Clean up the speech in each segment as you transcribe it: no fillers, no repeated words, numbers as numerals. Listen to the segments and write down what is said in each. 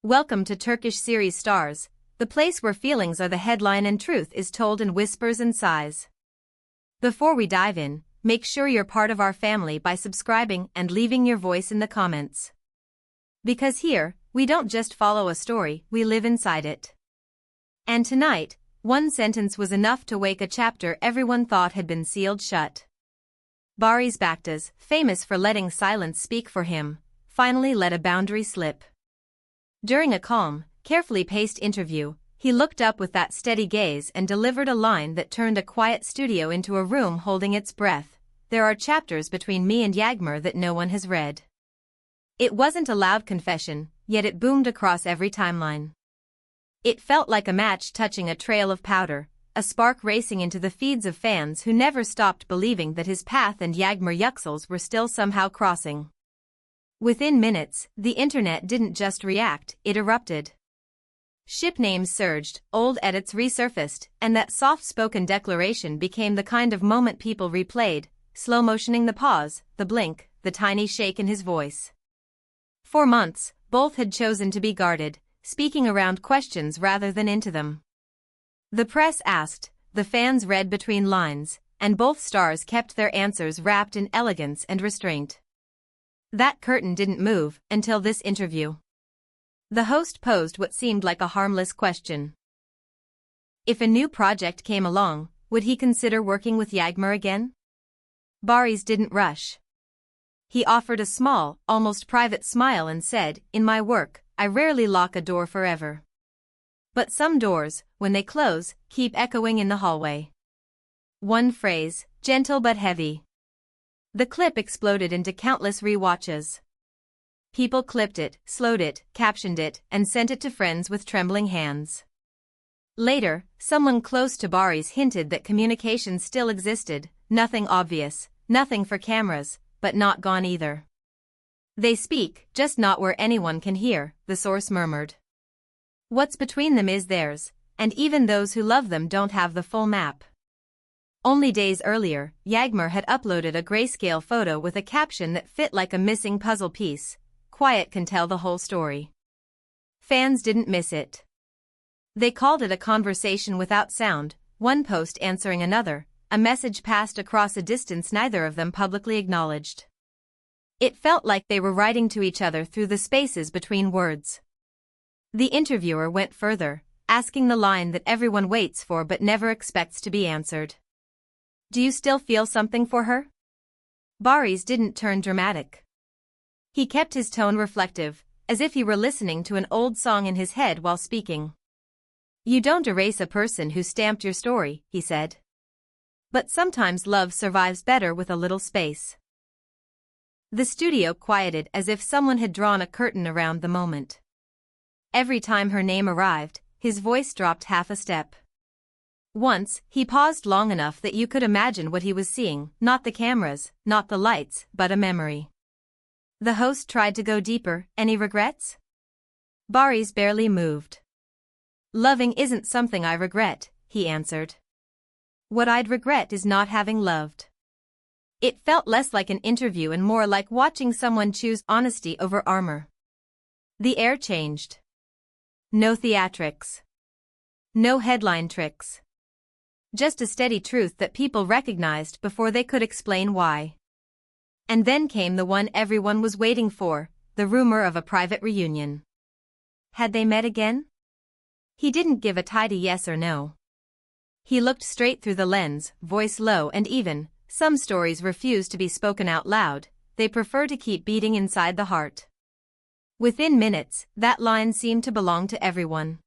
Welcome to Turkish series stars, the place where feelings are the headline and truth is told in whispers and sighs. Before we dive in, make sure you're part of our family by subscribing and leaving your voice in the comments. Because here, we don't just follow a story, we live inside it. And tonight, one sentence was enough to wake a chapter everyone thought had been sealed shut. Barış Baktaş, famous for letting silence speak for him, finally let a boundary slip. During a calm, carefully paced interview, he looked up with that steady gaze and delivered a line that turned a quiet studio into a room holding its breath. There are chapters between me and Yağmur that no one has read. It wasn't a loud confession, yet it boomed across every timeline. It felt like a match touching a trail of powder, a spark racing into the feeds of fans who never stopped believing that his path and Yağmur Yüksel's were still somehow crossing. Within minutes, the internet didn't just react, it erupted. Ship names surged, old edits resurfaced, and that soft-spoken declaration became the kind of moment people replayed, slow-motioning the pause, the blink, the tiny shake in his voice. For months, both had chosen to be guarded, speaking around questions rather than into them. The press asked, the fans read between lines, and both stars kept their answers wrapped in elegance and restraint. That curtain didn't move until this interview. The host posed what seemed like a harmless question. If a new project came along, would he consider working with Yağmur again? Barış didn't rush. He offered a small, almost private smile and said, "In my work, I rarely lock a door forever. But some doors, when they close, keep echoing in the hallway." One phrase, gentle but heavy. The clip exploded into countless rewatches. People clipped it, slowed it, captioned it, and sent it to friends with trembling hands. Later, someone close to Barış hinted that communication still existed, nothing obvious, nothing for cameras, but not gone either. "They speak, just not where anyone can hear," the source murmured. "What's between them is theirs, and even those who love them don't have the full map." Only days earlier, Yağmur had uploaded a grayscale photo with a caption that fit like a missing puzzle piece. "Quiet can tell the whole story." Fans didn't miss it. They called it a conversation without sound, one post answering another, a message passed across a distance neither of them publicly acknowledged. It felt like they were writing to each other through the spaces between words. The interviewer went further, asking the line that everyone waits for but never expects to be answered. "Do you still feel something for her?" Barış didn't turn dramatic. He kept his tone reflective, as if he were listening to an old song in his head while speaking. "You don't erase a person who stamped your story," he said. "But sometimes love survives better with a little space." The studio quieted as if someone had drawn a curtain around the moment. Every time her name arrived, his voice dropped half a step. Once, he paused long enough that you could imagine what he was seeing, not the cameras, not the lights, but a memory. The host tried to go deeper. "Any regrets?" Barış barely moved. "Loving isn't something I regret," he answered. "What I'd regret is not having loved." It felt less like an interview and more like watching someone choose honesty over armor. The air changed. No theatrics. No headline tricks. Just a steady truth that people recognized before they could explain why. And then came the one everyone was waiting for, the rumor of a private reunion. Had they met again? He didn't give a tidy yes or no. He looked straight through the lens, voice low and even. Some stories refuse to be spoken out loud, they prefer to keep beating inside the heart. Within minutes, that line seemed to belong to everyone.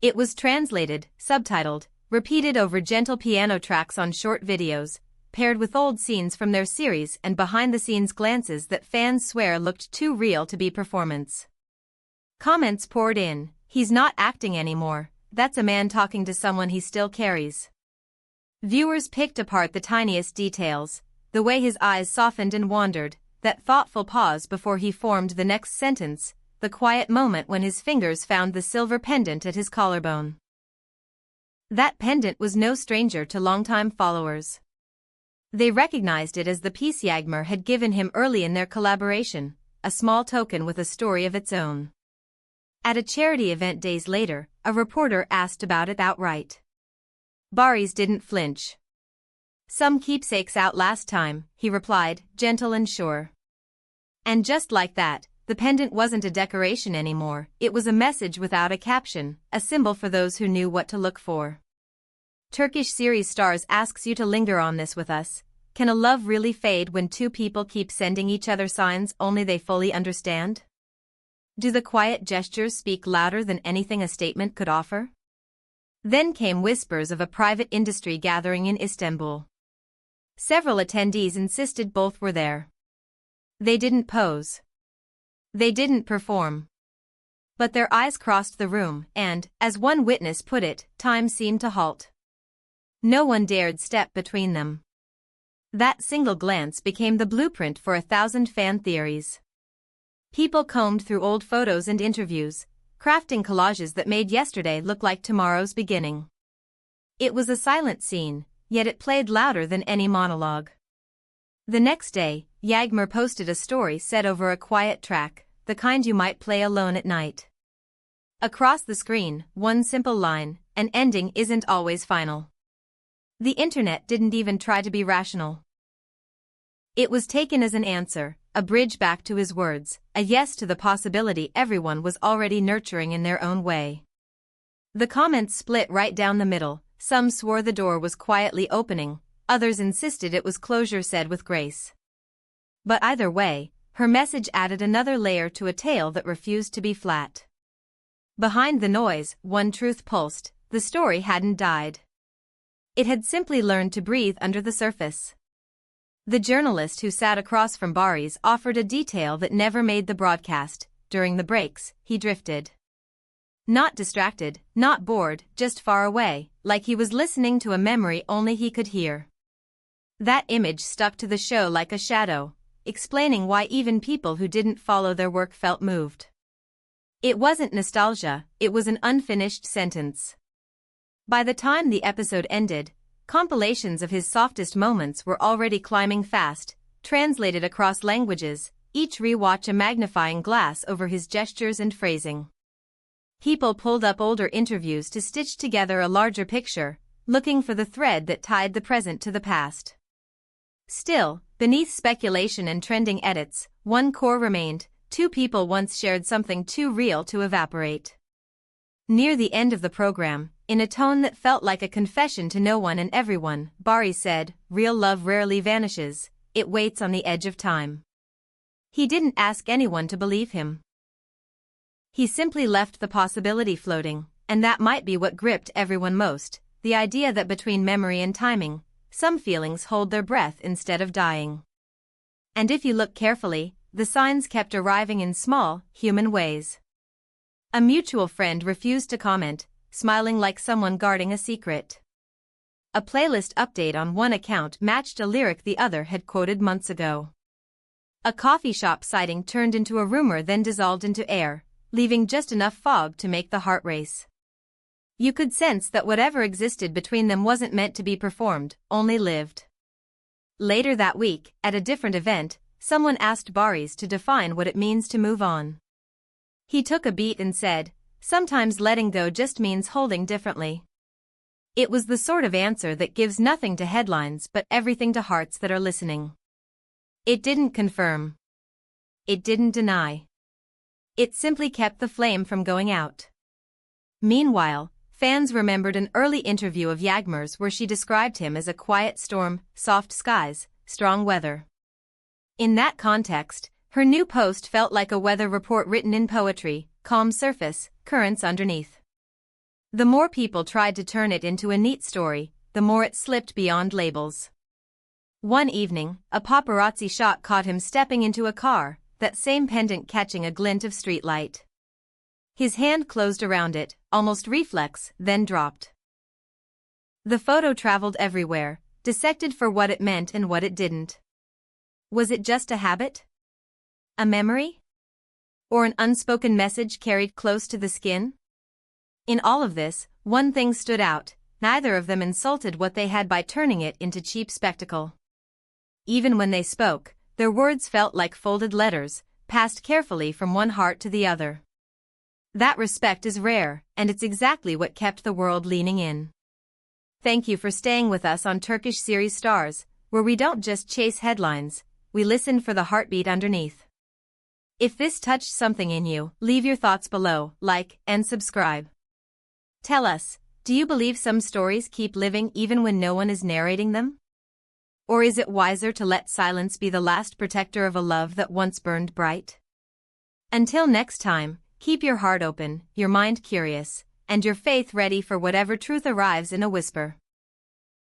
It was translated, subtitled, repeated over gentle piano tracks on short videos, paired with old scenes from their series and behind-the-scenes glances that fans swear looked too real to be performance. Comments poured in, "He's not acting anymore, that's a man talking to someone he still carries." Viewers picked apart the tiniest details, the way his eyes softened and wandered, that thoughtful pause before he formed the next sentence, the quiet moment when his fingers found the silver pendant at his collarbone. That pendant was no stranger to longtime followers. They recognized it as the piece Yağmur had given him early in their collaboration, a small token with a story of its own. At a charity event days later, a reporter asked about it outright. Barış didn't flinch. "Some keepsakes out last time," he replied, gentle and sure. And just like that, the pendant wasn't a decoration anymore, it was a message without a caption, a symbol for those who knew what to look for. Turkish series stars asks you to linger on this with us. Can a love really fade when two people keep sending each other signs only they fully understand? Do the quiet gestures speak louder than anything a statement could offer? Then came whispers of a private industry gathering in Istanbul. Several attendees insisted both were there. They didn't pose. They didn't perform. But their eyes crossed the room and, as one witness put it, time seemed to halt. No one dared step between them. That single glance became the blueprint for 1,000 fan theories. People combed through old photos and interviews, crafting collages that made yesterday look like tomorrow's beginning. It was a silent scene, yet it played louder than any monologue. The next day, Yağmur posted a story set over a quiet track, the kind you might play alone at night. Across the screen, one simple line: an ending isn't always final. The internet didn't even try to be rational. It was taken as an answer, a bridge back to his words, a yes to the possibility everyone was already nurturing in their own way. The comments split right down the middle, some swore the door was quietly opening, others insisted it was closure said with grace. But either way, her message added another layer to a tale that refused to be flat. Behind the noise, one truth pulsed: the story hadn't died. It had simply learned to breathe under the surface. The journalist who sat across from Barış offered a detail that never made the broadcast. During the breaks, he drifted. Not distracted, not bored, just far away, like he was listening to a memory only he could hear. That image stuck to the show like a shadow, explaining why even people who didn't follow their work felt moved. It wasn't nostalgia, it was an unfinished sentence. By the time the episode ended, compilations of his softest moments were already climbing fast, translated across languages, each rewatch a magnifying glass over his gestures and phrasing. People pulled up older interviews to stitch together a larger picture, looking for the thread that tied the present to the past. Still, beneath speculation and trending edits, one core remained: two people once shared something too real to evaporate. Near the end of the program, in a tone that felt like a confession to no one and everyone, Barış said, "Real love rarely vanishes, it waits on the edge of time." He didn't ask anyone to believe him. He simply left the possibility floating, and that might be what gripped everyone most, the idea that between memory and timing, some feelings hold their breath instead of dying. And if you look carefully, the signs kept arriving in small, human ways. A mutual friend refused to comment, smiling like someone guarding a secret. A playlist update on one account matched a lyric the other had quoted months ago. A coffee shop sighting turned into a rumor then dissolved into air, leaving just enough fog to make the heart race. You could sense that whatever existed between them wasn't meant to be performed, only lived. Later that week, at a different event, someone asked Barış to define what it means to move on. He took a beat and said, "Sometimes letting go just means holding differently." It was the sort of answer that gives nothing to headlines but everything to hearts that are listening. It didn't confirm. It didn't deny. It simply kept the flame from going out. Meanwhile, fans remembered an early interview of Yağmur's where she described him as a quiet storm, soft skies, strong weather. In that context, her new post felt like a weather report written in poetry: calm surface, currents underneath. The more people tried to turn it into a neat story, the more it slipped beyond labels. One evening, a paparazzi shot caught him stepping into a car, that same pendant catching a glint of streetlight. His hand closed around it, almost reflex, then dropped. The photo traveled everywhere, dissected for what it meant and what it didn't. Was it just a habit? A memory? Or an unspoken message carried close to the skin? In all of this, one thing stood out: neither of them insulted what they had by turning it into cheap spectacle. Even when they spoke, their words felt like folded letters, passed carefully from one heart to the other. That respect is rare, and it's exactly what kept the world leaning in. Thank you for staying with us on Turkish series Stars, where we don't just chase headlines, we listen for the heartbeat underneath. If this touched something in you, leave your thoughts below, like, and subscribe. Tell us, do you believe some stories keep living even when no one is narrating them? Or is it wiser to let silence be the last protector of a love that once burned bright? Until next time, keep your heart open, your mind curious, and your faith ready for whatever truth arrives in a whisper.